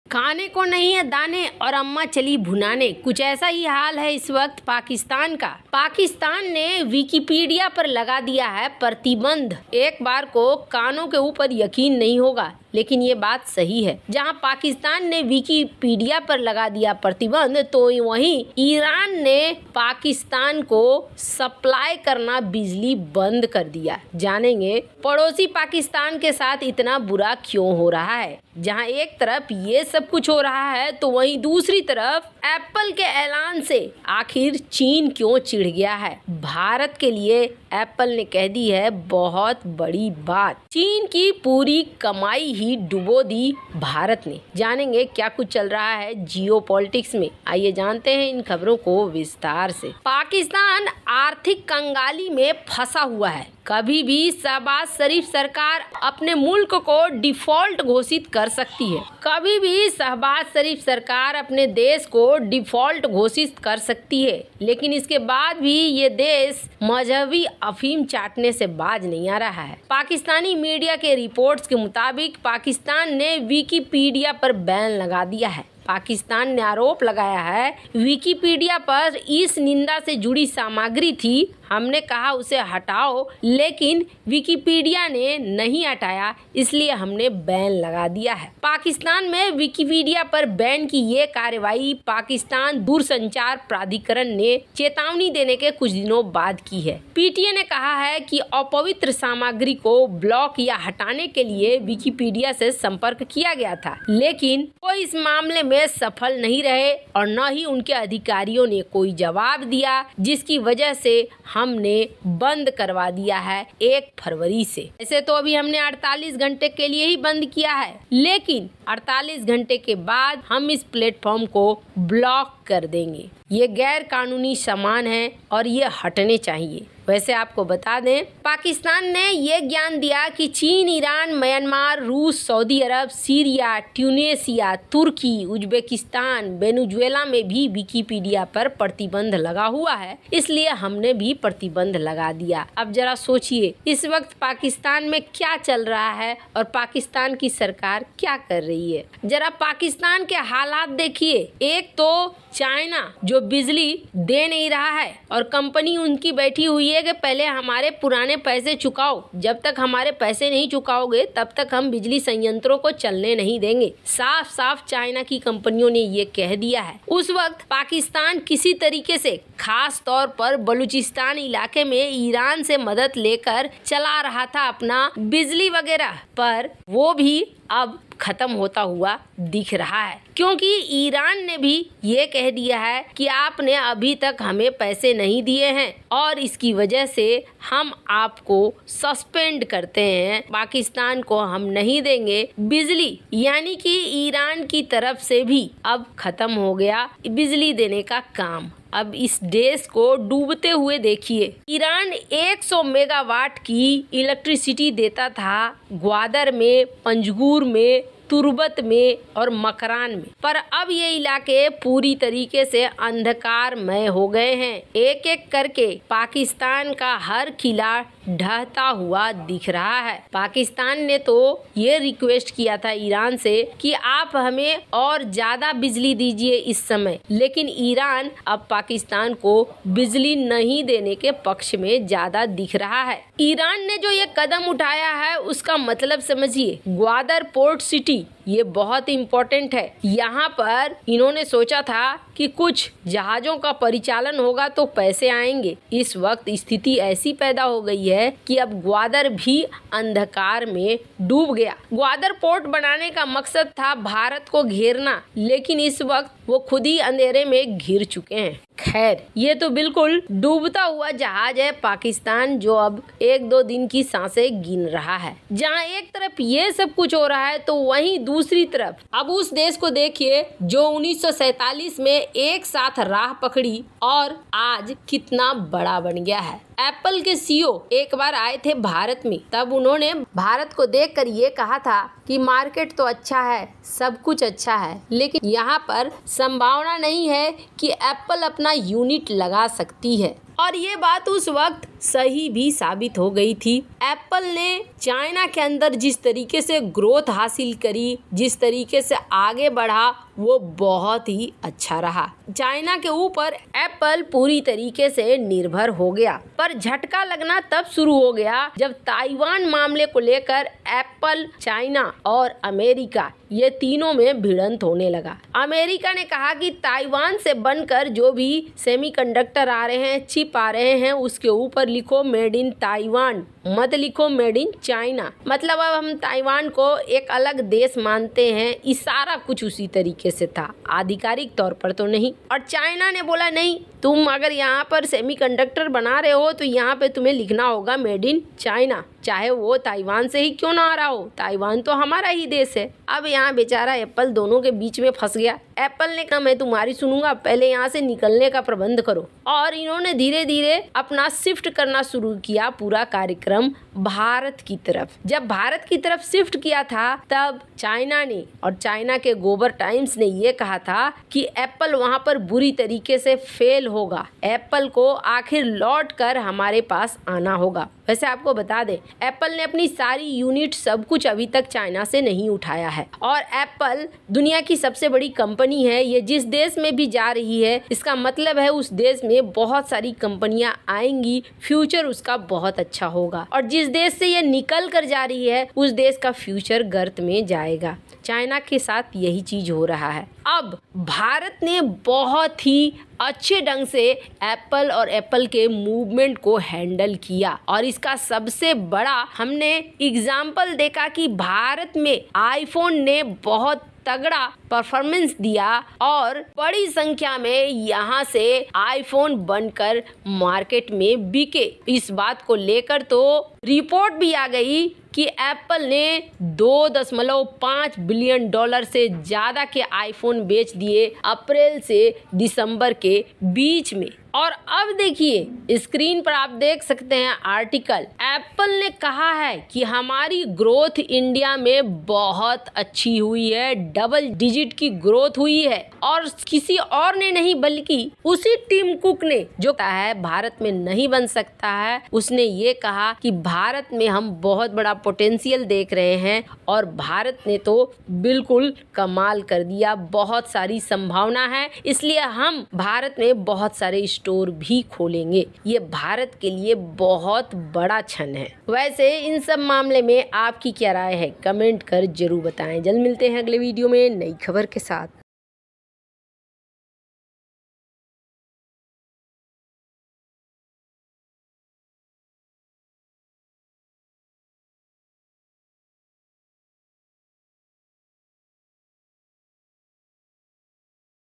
खाने को नहीं है दाने और अम्मा चली भुनाने। कुछ ऐसा ही हाल है इस वक्त पाकिस्तान का। पाकिस्तान ने विकिपीडिया पर लगा दिया है प्रतिबंध। एक बार को कानों के ऊपर यकीन नहीं होगा, लेकिन ये बात सही है। जहां पाकिस्तान ने विकिपीडिया पर लगा दिया प्रतिबंध, तो वहीं ईरान ने पाकिस्तान को सप्लाई करना बिजली बंद कर दिया। जानेंगे पड़ोसी पाकिस्तान के साथ इतना बुरा क्यों हो रहा है। जहां एक तरफ ये सब कुछ हो रहा है, तो वहीं दूसरी तरफ एप्पल के ऐलान से आखिर चीन क्यों चिढ़ गया है। भारत के लिए एप्पल ने कह दी है बहुत बड़ी बात। चीन की पूरी कमाई ही डुबो दी भारत ने। जानेंगे क्या कुछ चल रहा है जियोपॉलिटिक्स में। आइए जानते हैं इन खबरों को विस्तार से। पाकिस्तान आर्थिक कंगाली में फंसा हुआ है। कभी भी शहबाज शरीफ सरकार अपने मुल्क को डिफॉल्ट घोषित कर सकती है। कभी भी शहबाज शरीफ सरकार अपने देश को डिफॉल्ट घोषित कर सकती है, लेकिन इसके बाद भी ये देश मजहबी अफीम चाटने से बाज नहीं आ रहा है। पाकिस्तानी मीडिया के रिपोर्ट्स के मुताबिक पाकिस्तान ने विकिपीडिया पर बैन लगा दिया है। पाकिस्तान ने आरोप लगाया है विकिपीडिया पर इस निंदा से जुड़ी सामग्री थी, हमने कहा उसे हटाओ, लेकिन विकिपीडिया ने नहीं हटाया, इसलिए हमने बैन लगा दिया है। पाकिस्तान में विकिपीडिया पर बैन की ये कार्रवाई पाकिस्तान दूरसंचार प्राधिकरण ने चेतावनी देने के कुछ दिनों बाद की है। पीटीए ने कहा है कि अपवित्र सामग्री को ब्लॉक या हटाने के लिए विकिपीडिया से संपर्क किया गया था, लेकिन कोई इस मामले में सफल नहीं रहे और न ही उनके अधिकारियों ने कोई जवाब दिया, जिसकी वजह से हमने बंद करवा दिया है 1 फरवरी से। ऐसे तो अभी हमने 48 घंटे के लिए ही बंद किया है, लेकिन 48 घंटे के बाद हम इस प्लेटफॉर्म को ब्लॉक कर देंगे। ये गैर कानूनी सामान है और ये हटने चाहिए। वैसे आपको बता दें, पाकिस्तान ने ये ज्ञान दिया कि चीन, ईरान, म्यांमार, रूस, सऊदी अरब, सीरिया, ट्यूनेशिया, तुर्की, उज्बेकिस्तान, वेनेजुएला में भी विकिपीडिया पर प्रतिबंध लगा हुआ है, इसलिए हमने भी प्रतिबंध लगा दिया। अब जरा सोचिए इस वक्त पाकिस्तान में क्या चल रहा है और पाकिस्तान की सरकार क्या कर रही है। जरा पाकिस्तान के हालात देखिए। एक तो चाइना जो बिजली दे नहीं रहा है और कंपनी उनकी बैठी हुई है कि पहले हमारे पुराने पैसे चुकाओ, जब तक हमारे पैसे नहीं चुकाओगे तब तक हम बिजली संयंत्रों को चलने नहीं देंगे। साफ साफ चाइना की कंपनियों ने ये कह दिया है। उस वक्त पाकिस्तान किसी तरीके से, खास तौर पर बलूचिस्तान इलाके में ईरान से मदद लेकर चला रहा था अपना बिजली वगैरह, पर वो भी अब खत्म होता हुआ दिख रहा है, क्योंकि ईरान ने भी ये कह दिया है कि आपने अभी तक हमें पैसे नहीं दिए हैं और इसकी वजह से हम आपको सस्पेंड करते हैं, पाकिस्तान को हम नहीं देंगे बिजली। यानी कि ईरान की तरफ से भी अब खत्म हो गया बिजली देने का काम। अब इस देश को डूबते हुए देखिए। ईरान 100 मेगावाट की इलेक्ट्रिसिटी देता था ग्वादर में, पंजगुर में, तुर्बत में और मकरान में, पर अब ये इलाके पूरी तरीके से अंधकारमय हो गए हैं। एक एक करके पाकिस्तान का हर किला ढहता हुआ दिख रहा है। पाकिस्तान ने तो ये रिक्वेस्ट किया था ईरान से कि आप हमें और ज्यादा बिजली दीजिए इस समय, लेकिन ईरान अब पाकिस्तान को बिजली नहीं देने के पक्ष में ज्यादा दिख रहा है। ईरान ने जो ये कदम उठाया है उसका मतलब समझिए। ग्वादर पोर्ट सिटी ये बहुत इम्पोर्टेंट है। यहाँ पर इन्होंने सोचा था कि कुछ जहाजों का परिचालन होगा तो पैसे आएंगे। इस वक्त स्थिति ऐसी पैदा हो गई है कि अब ग्वादर भी अंधकार में डूब गया। ग्वादर पोर्ट बनाने का मकसद था भारत को घेरना, लेकिन इस वक्त वो खुद ही अंधेरे में घिर चुके हैं। खैर, ये तो बिल्कुल डूबता हुआ जहाज है पाकिस्तान, जो अब 1-2 दिन की सांसें गिन रहा है। जहाँ एक तरफ ये सब कुछ हो रहा है, तो वहीं दूसरी तरफ अब उस देश को देखिए जो 1947 में एक साथ राह पकड़ी और आज कितना बड़ा बन गया है। एप्पल के सीईओ एक बार आए थे भारत में, तब उन्होंने भारत को देखकर ये कहा था कि मार्केट तो अच्छा है, सब कुछ अच्छा है, लेकिन यहाँ पर संभावना नहीं है कि एप्पल अपना यूनिट लगा सकती है। और ये बात उस वक्त सही भी साबित हो गई थी। एप्पल ने चाइना के अंदर जिस तरीके से ग्रोथ हासिल करी, जिस तरीके से आगे बढ़ा, वो बहुत ही अच्छा रहा। चाइना के ऊपर एप्पल पूरी तरीके से निर्भर हो गया। पर झटका लगना तब शुरू हो गया जब ताइवान मामले को लेकर एप्पल, चाइना और अमेरिका ये तीनों में भिड़ंत होने लगा। अमेरिका ने कहा कि ताइवान से बनकर जो भी सेमीकंडक्टर आ रहे हैं, चिप आ रहे हैं, उसके ऊपर लिखो मेड इन ताइवान, मत लिखो मेड इन चाइना। मतलब अब हम ताइवान को एक अलग देश मानते हैं। इशारा कुछ उसी तरीके से था, आधिकारिक तौर पर तो नहीं। और चाइना ने बोला नहीं, तुम अगर यहाँ पर सेमीकंडक्टर बना रहे हो तो यहाँ पे तुम्हें लिखना होगा मेड इन चाइना, चाहे वो ताइवान से ही क्यों ना आ रहा हो। ताइवान तो हमारा ही देश है। अब यहाँ बेचारा एप्पल दोनों के बीच में फंस गया। एप्पल ने कहा मैं तुम्हारी सुनूंगा, पहले यहाँ से निकलने का प्रबंध करो। और इन्होंने धीरे धीरे अपना शिफ्ट करना शुरू किया पूरा कार्यक्रम भारत की तरफ। जब भारत की तरफ शिफ्ट किया था तब चाइना ने और चाइना के गोबर टाइम्स ने ये कहा था कि एप्पल वहाँ पर बुरी तरीके से फेल होगा, एप्पल को आखिर लौट कर हमारे पास आना होगा। वैसे आपको बता दें, एप्पल ने अपनी सारी यूनिट सब कुछ अभी तक चाइना से नहीं उठाया है। और एप्पल दुनिया की सबसे बड़ी कंपनी है। ये जिस देश में भी जा रही है, इसका मतलब है उस देश में बहुत सारी कंपनियां आएंगी, फ्यूचर उसका बहुत अच्छा होगा। और जिस देश से ये निकल कर जा रही है, उस देश का फ्यूचर गर्त में जाएगा। चाइना के साथ यही चीज हो रहा है। अब भारत ने बहुत ही अच्छे ढंग से एप्पल और एप्पल के मूवमेंट को हैंडल किया। और इसका सबसे बड़ा हमने एग्जाम्पल देखा कि भारत में आईफोन ने बहुत तगड़ा परफॉर्मेंस दिया और बड़ी संख्या में यहाँ से आईफोन बनकर मार्केट में बिके। इस बात को लेकर तो रिपोर्ट भी आ गई कि एप्पल ने $2.5 बिलियन से ज़्यादा के आईफोन बेच दिए अप्रैल से दिसंबर के बीच में। और अब देखिए स्क्रीन पर आप देख सकते हैं आर्टिकल। एप्पल ने कहा है कि हमारी ग्रोथ इंडिया में बहुत अच्छी हुई है, डबल डिजिट की ग्रोथ हुई है। और किसी और ने नहीं बल्कि उसी टिम कुक ने, जो है भारत में नहीं बन सकता है, उसने ये कहा कि भारत में हम बहुत बड़ा पोटेंशियल देख रहे हैं और भारत ने तो बिल्कुल कमाल कर दिया, बहुत सारी संभावना है, इसलिए हम भारत में बहुत सारे स्टोर भी खोलेंगे। ये भारत के लिए बहुत बड़ा क्षण है। वैसे इन सब मामले में आपकी क्या राय है, कमेंट कर जरूर बताएं। जल्द मिलते हैं अगले वीडियो में नई खबर के साथ।